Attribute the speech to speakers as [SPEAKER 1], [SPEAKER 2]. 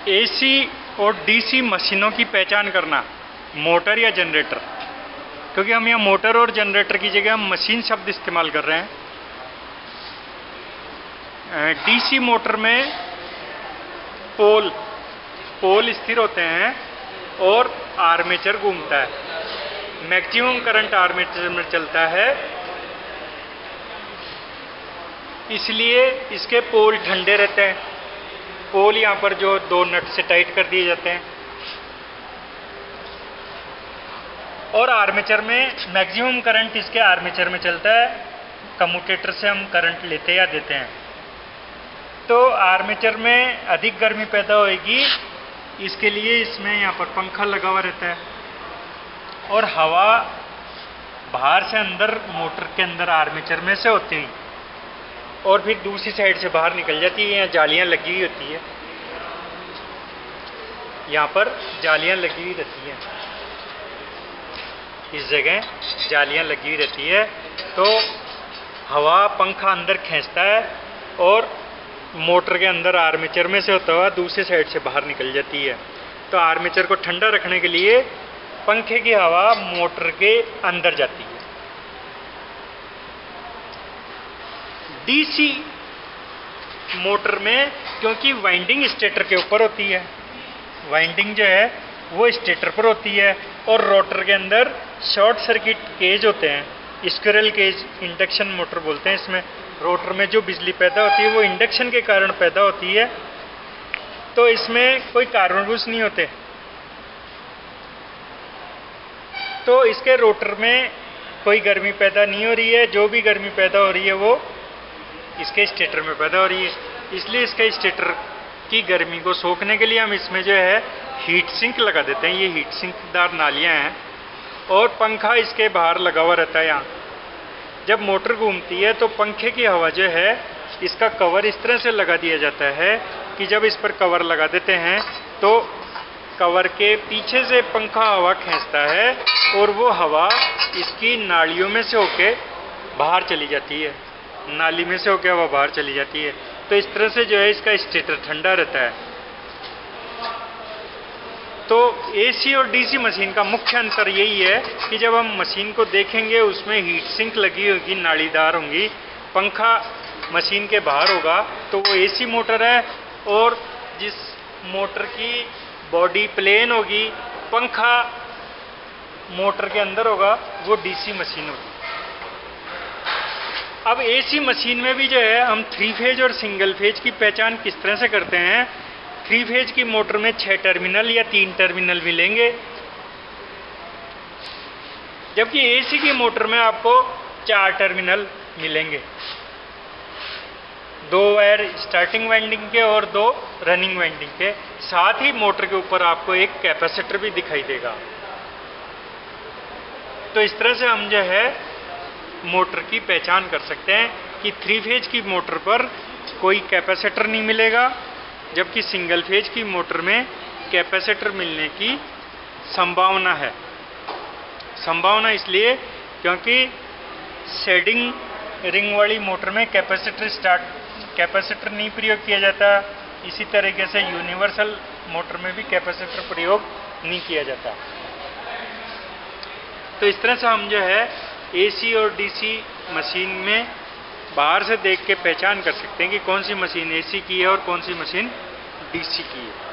[SPEAKER 1] AC और DC मशीनों की पहचान करना, मोटर या जनरेटर, क्योंकि हम यहाँ मोटर और जनरेटर की जगह हम मशीन शब्द इस्तेमाल कर रहे हैं। डीसी मोटर में पोल स्थिर होते हैं और आर्मेचर घूमता है। मैक्सिमम करंट आर्मेचर में चलता है, इसलिए इसके पोल ठंडे रहते हैं। पोल यहाँ पर जो दो नट से टाइट कर दिए जाते हैं। और आर्मेचर में मैक्सिमम करंट इसके आर्मेचर में चलता है। कम्यूटेटर से हम करंट लेते या देते हैं, तो आर्मेचर में अधिक गर्मी पैदा होगी, इसके लिए इसमें यहाँ पर पंखा लगा हुआ रहता है और हवा बाहर से अंदर मोटर के अंदर आर्मेचर में से होती है और फिर दूसरी साइड से बाहर निकल जाती है। यहाँ जालियाँ लगी हुई होती है, यहाँ पर जालियाँ लगी हुई रहती हैं, इस जगह जालियाँ लगी हुई रहती है, तो हवा पंखा अंदर खींचता है और मोटर के अंदर आर्मेचर में से होता हुआ दूसरी साइड से बाहर निकल जाती है। तो आर्मेचर को ठंडा रखने के लिए पंखे की हवा मोटर के अंदर जाती है। डीसी मोटर में क्योंकि वाइंडिंग स्टेटर के ऊपर होती है, वाइंडिंग जो है वो स्टेटर पर होती है और रोटर के अंदर शॉर्ट सर्किट केज होते हैं, स्क्विरल केज, इंडक्शन मोटर बोलते हैं इसमें। रोटर में जो बिजली पैदा होती है वो इंडक्शन के कारण पैदा होती है, तो इसमें कोई कारणवश नहीं होते। तो इसके रोटर में कोई गर्मी पैदा नहीं हो रही है, जो भी गर्मी पैदा हो रही है वो इसके स्टेटर में पैदा हो रही है। इसलिए इसके स्टेटर की गर्मी को सोखने के लिए हम इसमें जो है हीट सिंक लगा देते हैं। ये हीट सिंकदार नालियाँ हैं और पंखा इसके बाहर लगा हुआ रहता है। यहाँ जब मोटर घूमती है तो पंखे की हवा जो है इसका कवर इस तरह से लगा दिया जाता है कि जब इस पर कवर लगा देते हैं तो कवर के पीछे से पंखा हवा खींचता है और वो हवा इसकी नालियों में से होके बाहर चली जाती है, नाली में से होके हवा बाहर चली जाती है। तो इस तरह से जो है इसका स्टेटर ठंडा रहता है। तो एसी और डीसी मशीन का मुख्य अंतर यही है कि जब हम मशीन को देखेंगे उसमें हीट सिंक लगी होगी, नालीदार होंगी, पंखा मशीन के बाहर होगा तो वो एसी मोटर है, और जिस मोटर की बॉडी प्लेन होगी, पंखा मोटर के अंदर होगा, वो डीसी मशीन होगी। अब एसी मशीन में भी जो है हम 3 फेज और सिंगल फेज की पहचान किस तरह से करते हैं। 3 फेज की मोटर में 6 टर्मिनल या 3 टर्मिनल मिलेंगे, जबकि एसी की मोटर में आपको 4 टर्मिनल मिलेंगे, 2 वायर स्टार्टिंग वाइंडिंग के और 2 रनिंग वाइंडिंग के। साथ ही मोटर के ऊपर आपको एक कैपेसिटर भी दिखाई देगा। तो इस तरह से हम जो है मोटर की पहचान कर सकते हैं कि 3 फेज की मोटर पर कोई कैपेसिटर नहीं मिलेगा, जबकि सिंगल फेज की मोटर में कैपेसिटर मिलने की संभावना है। संभावना इसलिए क्योंकि शेडिंग रिंग वाली मोटर में कैपेसिटर नहीं प्रयोग किया जाता। इसी तरीके से यूनिवर्सल मोटर में भी कैपेसिटर प्रयोग नहीं किया जाता। तो इस तरह से हम जो है एसी और डीसी मशीन में बाहर से देख के पहचान कर सकते हैं कि कौन सी मशीन एसी की है और कौन सी मशीन डीसी की है।